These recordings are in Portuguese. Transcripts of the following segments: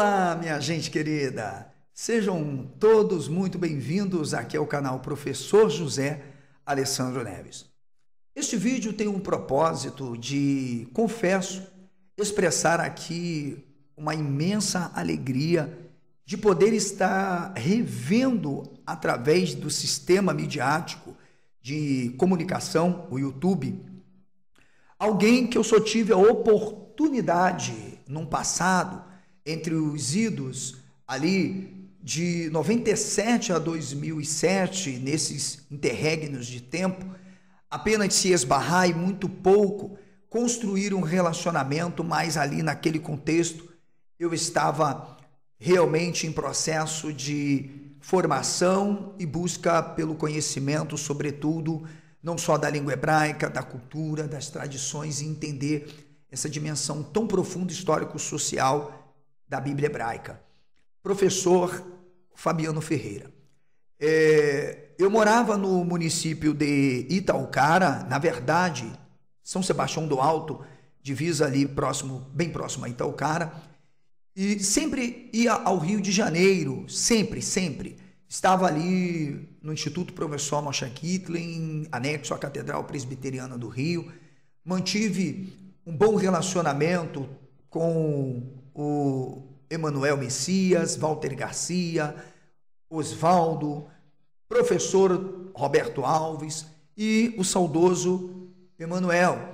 Olá, minha gente querida! Sejam todos muito bem-vindos aqui ao canal Professor José Alessandro Neves. Este vídeo tem um propósito de, confesso, expressar aqui uma imensa alegria de poder estar revendo através do sistema midiático de comunicação, o YouTube, alguém que eu só tive a oportunidade num passado, entre os idos ali de 97 a 2007, nesses interregnos de tempo, apenas se esbarrar e muito pouco construir um relacionamento, mas ali naquele contexto eu estava realmente em processo de formação e busca pelo conhecimento, sobretudo, não só da língua hebraica, da cultura, das tradições, e entender essa dimensão tão profunda histórico-social da Bíblia hebraica. Professor Fabiano Ferreira. Eu morava no município de Itaocara, na verdade, São Sebastião do Alto, divisa ali bem próximo a Itaocara, e sempre ia ao Rio de Janeiro, sempre. Estava ali no Instituto Professor Moshe Kittler, anexo à Catedral Presbiteriana do Rio. Mantive um bom relacionamento com o Emanuel Messias, Walter Garcia, Osvaldo, professor Roberto Alves e o saudoso Emanuel,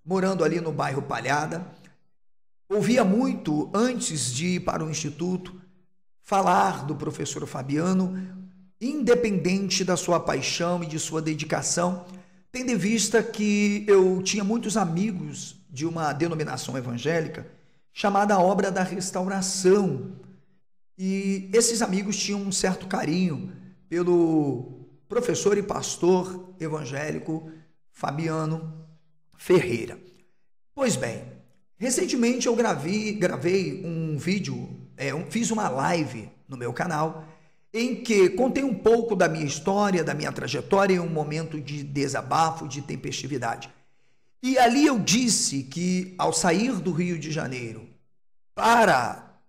morando ali no bairro Palhada. Ouvia muito, antes de ir para o Instituto, falar do professor Fabiano, independente da sua paixão e de sua dedicação, tendo em vista que eu tinha muitos amigos de uma denominação evangélica chamada Obra da Restauração, e esses amigos tinham um certo carinho pelo professor e pastor evangélico Fabiano Ferreira. Pois bem, recentemente eu gravei um vídeo, fiz uma live no meu canal, em que contei um pouco da minha história, da minha trajetória em um momento de desabafo, de tempestividade. E ali eu disse que, ao sair do Rio de Janeiro para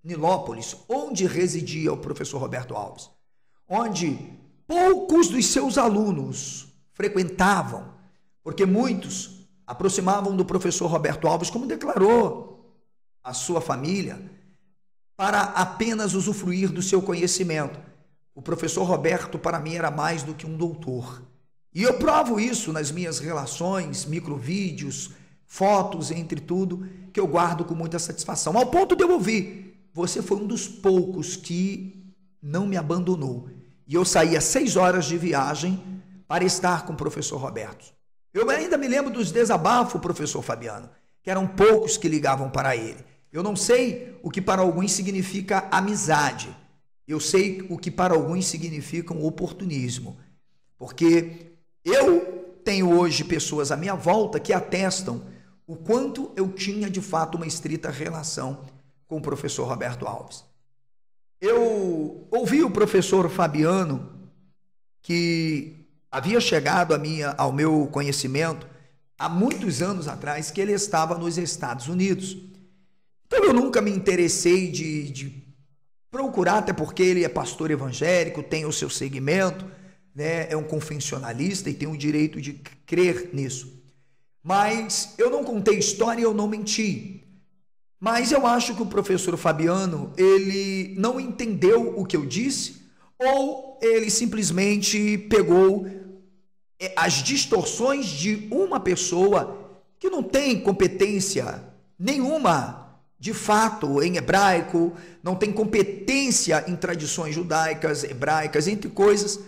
Nilópolis, onde residia o professor Roberto Alves, onde poucos dos seus alunos frequentavam, porque muitos aproximavam do professor Roberto Alves, como declarou a sua família, para apenas usufruir do seu conhecimento. O professor Roberto, para mim, era mais do que um doutor. E eu provo isso nas minhas relações, microvídeos, fotos, entre tudo, que eu guardo com muita satisfação. Ao ponto de eu ouvir, você foi um dos poucos que não me abandonou. E eu saí às 6 horas de viagem para estar com o professor Roberto. Eu ainda me lembro dos desabafos, professor Fabiano, que eram poucos que ligavam para ele. Eu não sei o que para alguns significa amizade. Eu sei o que para alguns significa um oportunismo. Porque eu tenho hoje pessoas à minha volta que atestam o quanto eu tinha de fato uma estrita relação com o professor Roberto Alves. Eu ouvi o professor Fabiano, que havia chegado ao meu conhecimento há muitos anos atrás, que ele estava nos Estados Unidos. Então eu nunca me interessei de procurar, até porque ele é pastor evangélico, tem o seu segmento, né, é um confessionalista e tem o direito de crer nisso. Mas eu não contei história e eu não menti. Mas eu acho que o professor Fabiano, ele não entendeu o que eu disse, ou ele simplesmente pegou as distorções de uma pessoa que não tem competência nenhuma, de fato, em hebraico, não tem competência em tradições judaicas, hebraicas, entre coisas,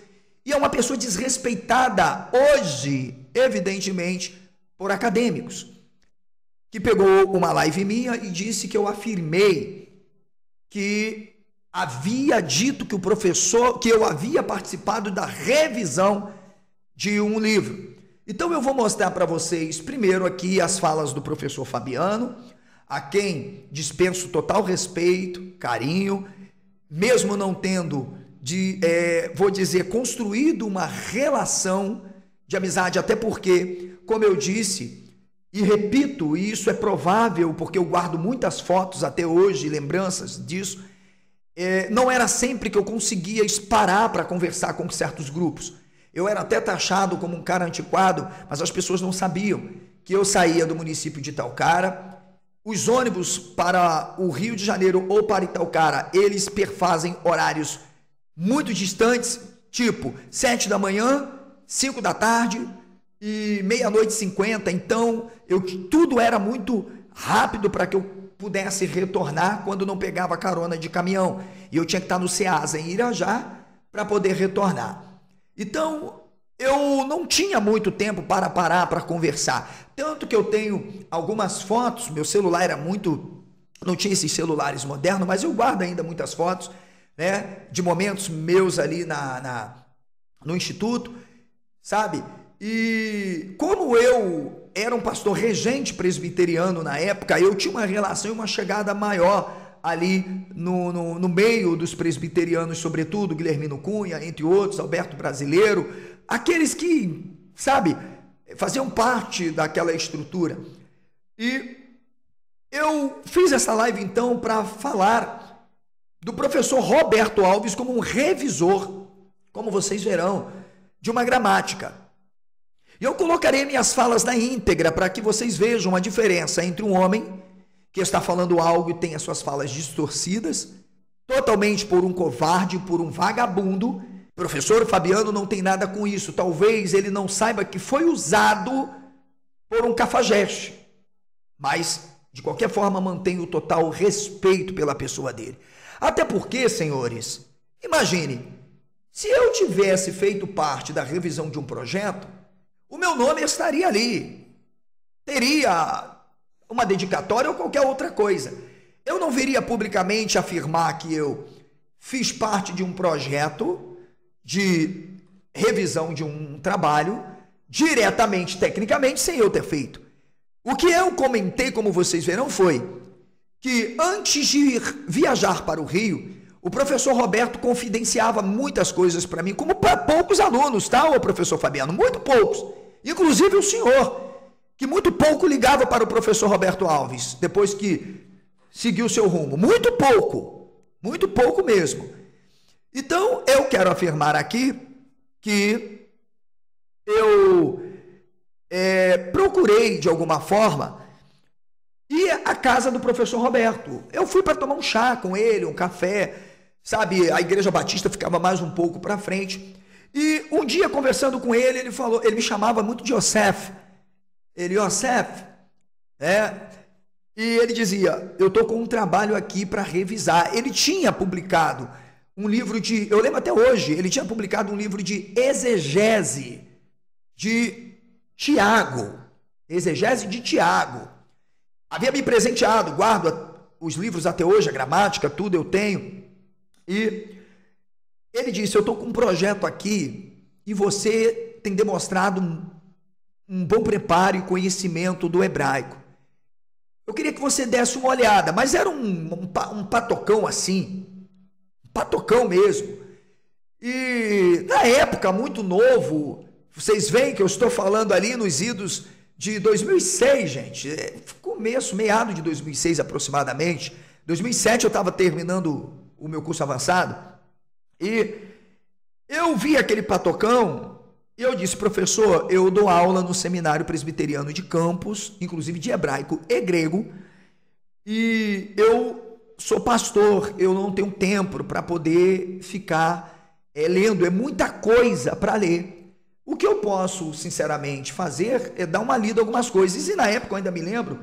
e é uma pessoa desrespeitada hoje, evidentemente, por acadêmicos, que pegou uma live minha e disse que eu afirmei que havia dito que eu havia participado da revisão de um livro. Então eu vou mostrar para vocês primeiro aqui as falas do professor Fabiano, a quem dispenso total respeito, carinho, mesmo não tendo vou dizer, construído uma relação de amizade, até porque, como eu disse, E repito, e isso é provável porque eu guardo muitas fotos até hoje, lembranças disso, não era sempre que eu conseguia parar para conversar com certos grupos. Eu era até taxado como um cara antiquado, mas as pessoas não sabiam que eu saía do município de Itaocara. Os ônibus para o Rio de Janeiro ou para Itaocara, eles perfazem horários muito distantes, tipo 7 da manhã, 5 da tarde e meia-noite e 50. Então, tudo era muito rápido para que eu pudesse retornar quando não pegava carona de caminhão. E eu tinha que estar no Ceasa, em Irajá, para poder retornar. Então, eu não tinha muito tempo para parar para conversar. Tanto que eu tenho algumas fotos, meu celular era muito... Não tinha esses celulares modernos, mas eu guardo ainda muitas fotos, né, de momentos meus ali no instituto, sabe? E como eu era um pastor regente presbiteriano na época, eu tinha uma relação e uma chegada maior ali no meio dos presbiterianos, sobretudo Guilhermino Cunha, entre outros, Alberto Brasileiro, aqueles que, sabe, faziam parte daquela estrutura. E eu fiz essa live então para falar do professor Roberto Alves como um revisor, como vocês verão, de uma gramática. E eu colocarei minhas falas na íntegra para que vocês vejam a diferença entre um homem que está falando algo e tem as suas falas distorcidas, totalmente por um covarde, por um vagabundo. Professor Fabiano não tem nada com isso. Talvez ele não saiba que foi usado por um cafajeste, mas de qualquer forma mantém o total respeito pela pessoa dele. Até porque, senhores, imagine, se eu tivesse feito parte da revisão de um projeto, o meu nome estaria ali, teria uma dedicatória ou qualquer outra coisa. Eu não viria publicamente afirmar que eu fiz parte de um projeto de revisão de um trabalho diretamente, tecnicamente, sem eu ter feito. O que eu comentei, como vocês verão, foi que antes de viajar para o Rio, o professor Roberto confidenciava muitas coisas para mim, como para poucos alunos, tá, ô professor Fabiano? Muito poucos. Inclusive o senhor, que muito pouco ligava para o professor Roberto Alves, depois que seguiu seu rumo. Muito pouco mesmo. Então, eu quero afirmar aqui que eu procurei, de alguma forma, ir à casa do professor Roberto. Eu fui para tomar um chá com ele, um café, sabe? A Igreja Batista ficava mais um pouco para frente. E um dia, conversando com ele, ele falou, ele me chamava muito de Yosef. Yosef, e ele dizia, eu estou com um trabalho aqui para revisar. Ele tinha publicado um livro eu lembro até hoje, ele tinha publicado um livro de exegese de Tiago. Exegese de Tiago. Havia me presenteado, guardo os livros até hoje, a gramática, tudo eu tenho. E ele disse, eu estou com um projeto aqui e você tem demonstrado um bom preparo e conhecimento do hebraico. Eu queria que você desse uma olhada, mas era um patocão assim, um patocão mesmo. E na época, muito novo, vocês veem que eu estou falando ali nos idos de 2006, gente, meado de 2006 aproximadamente. 2007 eu estava terminando o meu curso avançado e eu vi aquele patocão e eu disse, professor, eu dou aula no seminário presbiteriano de Campos, inclusive de hebraico e grego, e eu sou pastor, eu não tenho tempo para poder ficar lendo, é muita coisa para ler. O que eu posso, sinceramente, fazer é dar uma lida em algumas coisas. E na época, eu ainda me lembro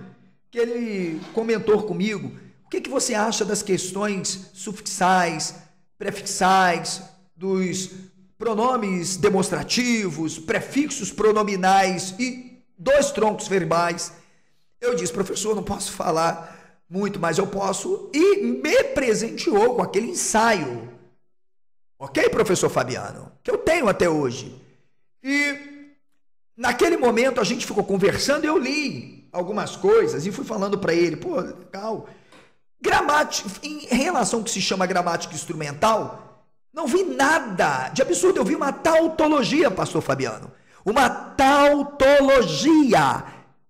que ele comentou comigo, o que você acha das questões sufixais, prefixais, dos pronomes demonstrativos, prefixos pronominais e dos troncos verbais? Eu disse, professor, não posso falar muito, mas eu posso, e me presenteou com aquele ensaio, ok, professor Fabiano, que eu tenho até hoje. E naquele momento a gente ficou conversando e eu li algumas coisas e fui falando para ele, pô, legal. Gramática, em relação ao que se chama gramática instrumental, não vi nada de absurdo, eu vi uma tautologia, pastor Fabiano. Uma tautologia.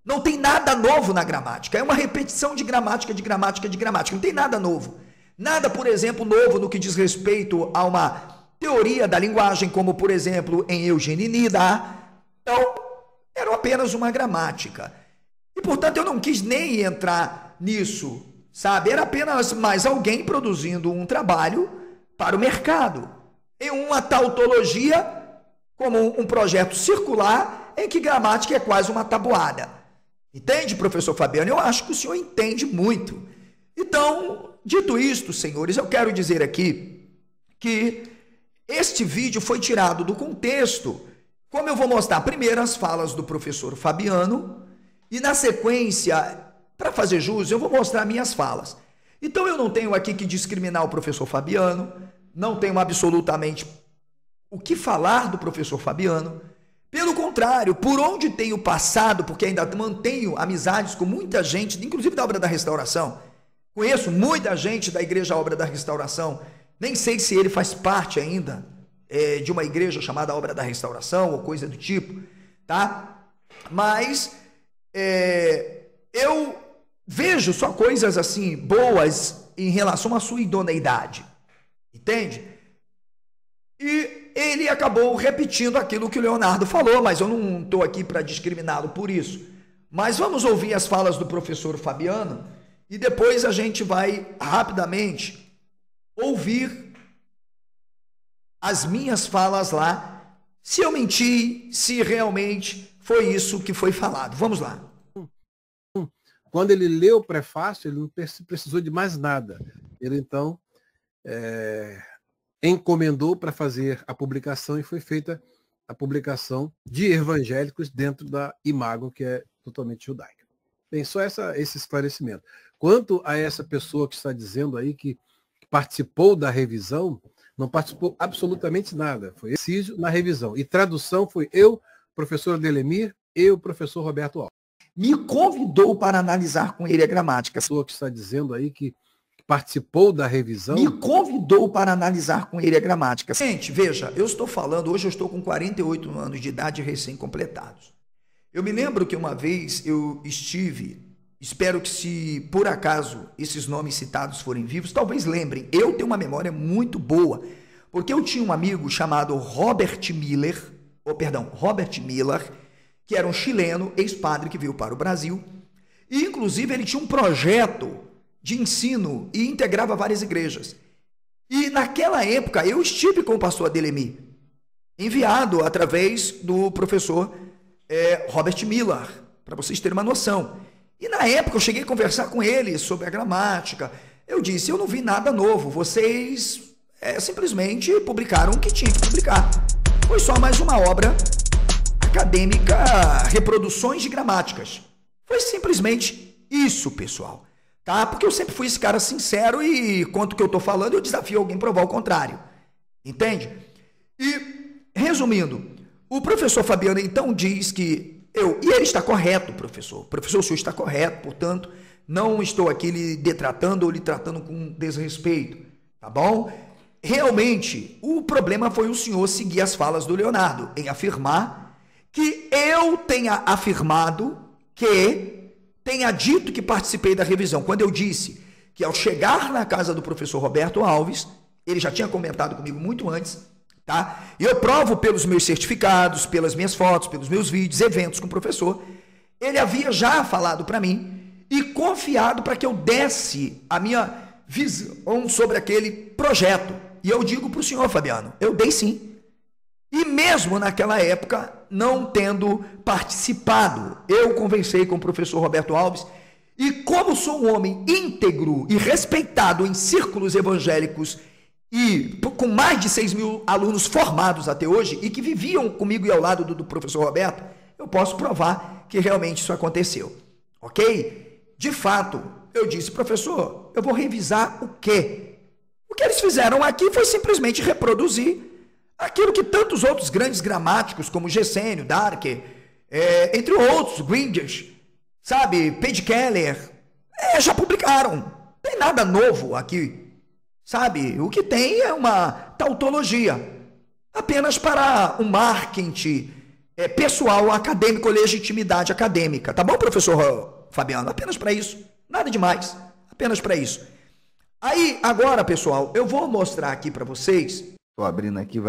Não tem nada novo na gramática. É uma repetição de gramática, de gramática, de gramática. Não tem nada novo. Nada, por exemplo, novo no que diz respeito a uma teoria da linguagem, como, por exemplo, em Eugênio Nida. Então, era apenas uma gramática. E, portanto, eu não quis nem entrar nisso, sabe? Era apenas mais alguém produzindo um trabalho para o mercado. Em uma tautologia, como um projeto circular, em que gramática é quase uma tabuada. Entende, professor Fabiano? Eu acho que o senhor entende muito. Então, dito isto, senhores, eu quero dizer aqui que este vídeo foi tirado do contexto, como eu vou mostrar primeiro as falas do professor Fabiano, e na sequência, para fazer jus, eu vou mostrar minhas falas. Então, eu não tenho aqui que discriminar o professor Fabiano, não tenho absolutamente o que falar do professor Fabiano. Pelo contrário, por onde tenho passado, porque ainda mantenho amizades com muita gente, inclusive da Obra da Restauração. Conheço muita gente da Igreja Obra da Restauração. Nem sei se ele faz parte ainda de uma igreja chamada Obra da Restauração ou coisa do tipo, tá? Mas eu vejo só coisas assim boas em relação à sua idoneidade, entende? E ele acabou repetindo aquilo que o Leonardo falou, mas eu não estou aqui para discriminá-lo por isso. Mas vamos ouvir as falas do professor Fabiano e depois a gente vai rapidamente ouvir as minhas falas lá, se eu menti, se realmente foi isso que foi falado. Vamos lá. Quando ele leu o prefácio, ele não precisou de mais nada. Ele, então, encomendou para fazer a publicação e foi feita a publicação de evangélicos dentro da Imago, que é totalmente judaica. Bem, só esse esclarecimento. Quanto a essa pessoa que está dizendo aí que participou da revisão, não participou absolutamente nada. Foi exercício na revisão. E tradução foi eu, professor Adelemir, e o professor Roberto Alves. Me convidou para analisar com ele a gramática. A pessoa que está dizendo aí que participou da revisão. Me convidou para analisar com ele a gramática. Gente, veja, eu estou falando, hoje eu estou com 48 anos de idade recém-completados. Eu me lembro que uma vez eu estive, espero que se por acaso esses nomes citados forem vivos, talvez lembrem, eu tenho uma memória muito boa, porque eu tinha um amigo chamado Robert Miller, que era um chileno, ex-padre que veio para o Brasil, e inclusive ele tinha um projeto de ensino e integrava várias igrejas. E naquela época eu estive com o pastor Adelemir, enviado através do professor Robert Miller, para vocês terem uma noção. E na época eu cheguei a conversar com ele sobre a gramática. Eu disse, eu não vi nada novo, vocês simplesmente publicaram o que tinha que publicar. Foi só mais uma obra acadêmica, reproduções de gramáticas. Foi simplesmente isso, pessoal. Tá? Porque eu sempre fui esse cara sincero e quanto que eu estou falando, eu desafio alguém a provar o contrário. Entende? E, resumindo, o professor Fabiano então diz que e ele está correto, professor. Professor, o senhor está correto, portanto, não estou aqui lhe detratando ou lhe tratando com desrespeito, tá bom? Realmente, o problema foi o senhor seguir as falas do Leonardo em afirmar que eu tenha afirmado tenha dito que participei da revisão, quando eu disse que ao chegar na casa do professor Roberto Alves, ele já tinha comentado comigo muito antes, tá? E eu provo pelos meus certificados, pelas minhas fotos, pelos meus vídeos, eventos com o professor, ele havia já falado para mim e confiado para que eu desse a minha visão sobre aquele projeto. E eu digo para o senhor, Fabiano, eu dei sim. E mesmo naquela época, não tendo participado, eu conversei com o professor Roberto Alves e como sou um homem íntegro e respeitado em círculos evangélicos e com mais de 6.000 alunos formados até hoje e que viviam comigo e ao lado do professor Roberto, eu posso provar que realmente isso aconteceu, ok? De fato, eu disse, professor, eu vou revisar o quê? O que eles fizeram aqui foi simplesmente reproduzir aquilo que tantos outros grandes gramáticos, como Gesênio, Darker, entre outros, Grinders, sabe, Page Keller, já publicaram. Não tem nada novo aqui, sabe? O que tem é uma tautologia, apenas para um marketing pessoal, acadêmico, legitimidade acadêmica. Tá bom, professor Fabiano? Apenas para isso. Nada demais. Apenas para isso. Aí, agora, pessoal, eu vou mostrar aqui para vocês. Estou abrindo aqui,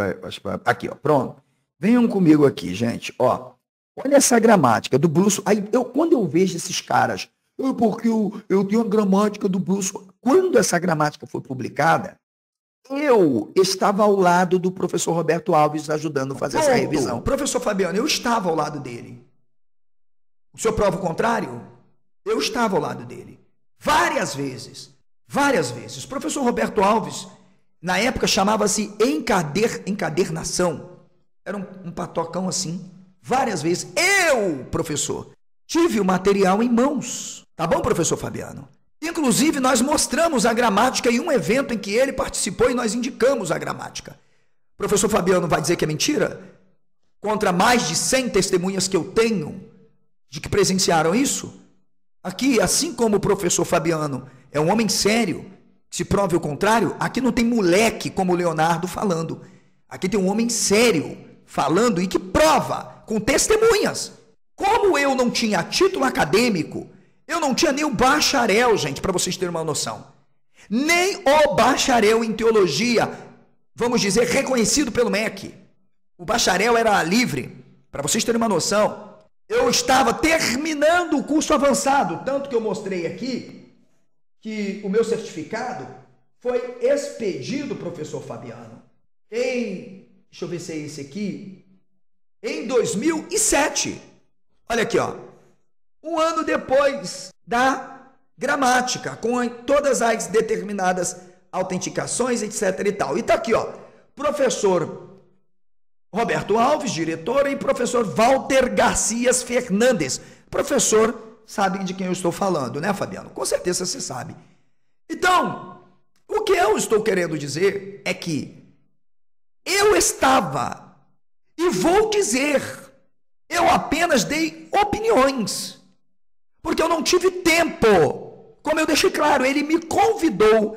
aqui, ó, pronto. Venham comigo aqui, gente, ó. Olha essa gramática do Bruce. Aí, quando eu vejo esses caras, porque eu tenho a gramática do Bruce. Quando essa gramática foi publicada, eu estava ao lado do professor Roberto Alves ajudando a fazer essa revisão. Professor Fabiano, eu estava ao lado dele. O senhor prova o contrário? Eu estava ao lado dele. Várias vezes. Várias vezes. O professor Roberto Alves, na época, chamava-se encadernação. Era um patocão assim. Várias vezes. Eu, professor, tive o material em mãos. Tá bom, professor Fabiano? Inclusive, nós mostramos a gramática em um evento em que ele participou e nós indicamos a gramática. O professor Fabiano vai dizer que é mentira? Contra mais de 100 testemunhas que eu tenho de que presenciaram isso? Aqui, assim como o professor Fabiano é um homem sério, se prove o contrário, aqui não tem moleque como o Leonardo falando. Aqui tem um homem sério falando e que prova com testemunhas. Como eu não tinha título acadêmico, eu não tinha nem o bacharel, gente, para vocês terem uma noção. Nem o bacharel em teologia, vamos dizer, reconhecido pelo MEC. O bacharel era livre, para vocês terem uma noção. Eu estava terminando o curso avançado, tanto que eu mostrei aqui que o meu certificado foi expedido, professor Fabiano, deixa eu ver se é esse aqui, em 2007. Olha aqui, ó. Um ano depois da gramática, com todas as determinadas autenticações, etc. e tal. E tá aqui, ó, professor Roberto Alves, diretor, e professor Walter Garcias Fernandes. Professor, sabe de quem eu estou falando, né, Fabiano? Com certeza você sabe. Então, o que eu estou querendo dizer é que eu estava, e vou dizer, eu apenas dei opiniões. Porque eu não tive tempo. Como eu deixei claro, ele me convidou.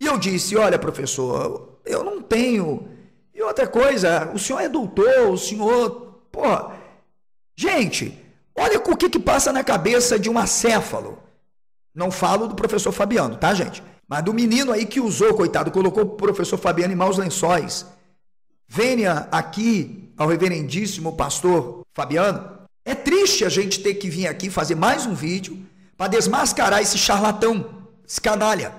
E eu disse, olha, professor, eu não tenho. E outra coisa, o senhor é doutor, o senhor... Pô, gente, olha o que passa na cabeça de um acéfalo. Não falo do professor Fabiano, tá, gente? Mas do menino aí que usou, coitado, colocou o professor Fabiano em maus lençóis. Venha aqui ao reverendíssimo pastor Fabiano. É triste a gente ter que vir aqui fazer mais um vídeo para desmascarar esse charlatão, esse canalha.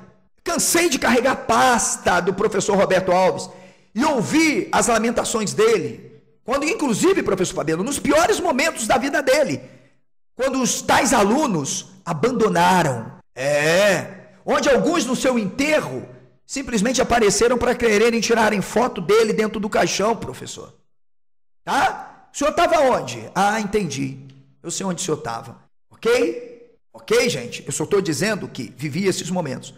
Cansei de carregar pasta do professor Roberto Alves e ouvir as lamentações dele, quando inclusive, professor Fabiano, nos piores momentos da vida dele, quando os tais alunos abandonaram, onde alguns no seu enterro simplesmente apareceram para quererem tirarem foto dele dentro do caixão, professor. Tá? O senhor estava onde? Ah, entendi. Eu sei onde o senhor estava. Ok? Ok, gente? Eu só estou dizendo que vivi esses momentos.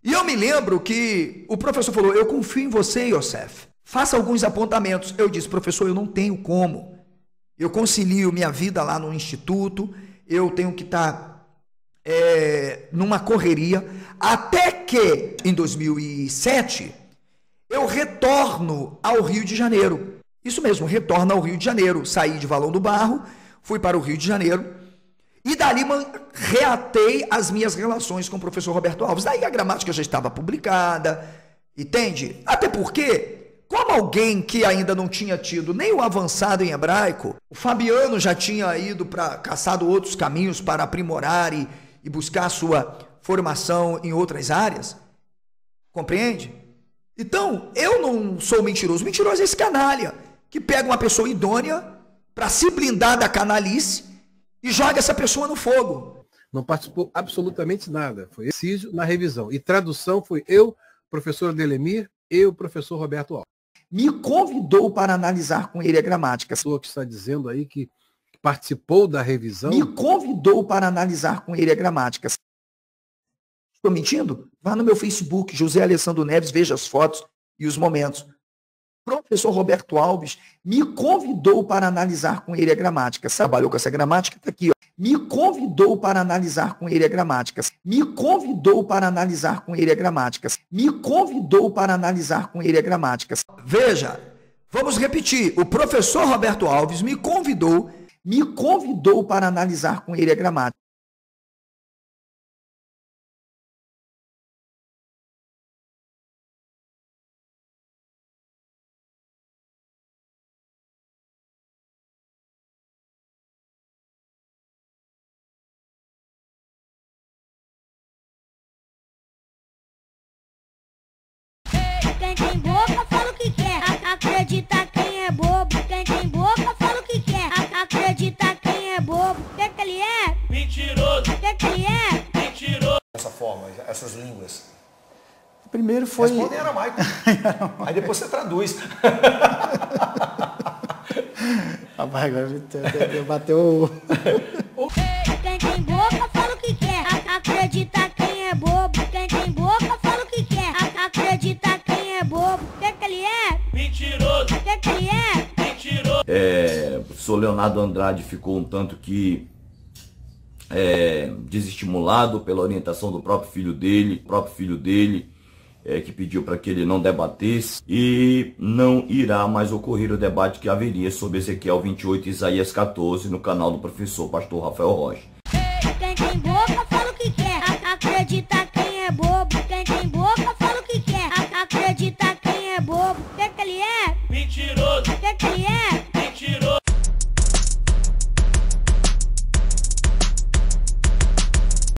E eu me lembro que o professor falou, eu confio em você, Yosef. Faça alguns apontamentos. Eu disse, professor, eu não tenho como. Eu concilio minha vida lá no instituto, eu tenho que estar numa correria, até que, em 2007, eu retorno ao Rio de Janeiro. Isso mesmo, retorno ao Rio de Janeiro. Saí de Valão do Barro, fui para o Rio de Janeiro e dali reatei as minhas relações com o professor Roberto Alves. Daí a gramática já estava publicada, entende? Até porque, como alguém que ainda não tinha tido nem o avançado em hebraico, o Fabiano já tinha ido caçado outros caminhos para aprimorar e buscar a sua formação em outras áreas, compreende? Então, eu não sou mentiroso. Mentiroso é esse canalha, que pega uma pessoa idônea para se blindar da canalice e joga essa pessoa no fogo. Não participou absolutamente nada. Foi exercício na revisão. E tradução foi eu, professor Delemir, e o professor Roberto Alves. Me convidou para analisar com ele a gramática. A pessoa que está dizendo aí que participou da revisão... Me convidou para analisar com ele a gramática. Estou mentindo? Vá no meu Facebook, José Alessandro Neves, veja as fotos e os momentos. Professor Roberto Alves me convidou para analisar com ele a gramática. Trabalhou com essa gramática, está aqui, ó. Me convidou para analisar com ele a gramática. Me convidou para analisar com ele a gramática. Me convidou para analisar com ele a gramática. Veja, Vamos repetir. O professor Roberto Alves me convidou para analisar com ele a gramática. Quem tem boca fala o que quer, acredita quem é bobo. Quem tem boca fala o que quer, acredita quem é bobo. O que ele é? Mentiroso. O que ele é? Mentiroso. Dessa forma, essas línguas. Primeiro foi... Responde em aramaico. Aí depois você traduz. Rapaz, agora bateu... Quem tem boca fala o que quer, acredita quem é bobo. Quem tem boca fala o que quer, acredita quem é bobo. O que ele é? Mentiroso. O que ele é? Mentiroso. O professor Leonardo Andrade ficou um tanto que desestimulado pela orientação do próprio filho dele, que pediu para que ele não debatesse, e não irá mais ocorrer o debate que haveria sobre Ezequiel 28 e Isaías 14 no canal do professor Pastor Rafael Rocha. Quem tem boca fala o que quer, acredita quem é bobo. Quem tem boca fala o que quer, acredita quem é bobo. O que ele é? Mentiroso. O que ele é?